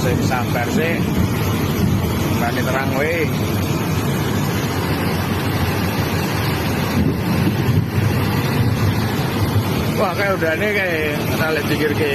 sing sabar sih. Bani terang we. Wah kayak udah nih kayak kita lihat pikir ke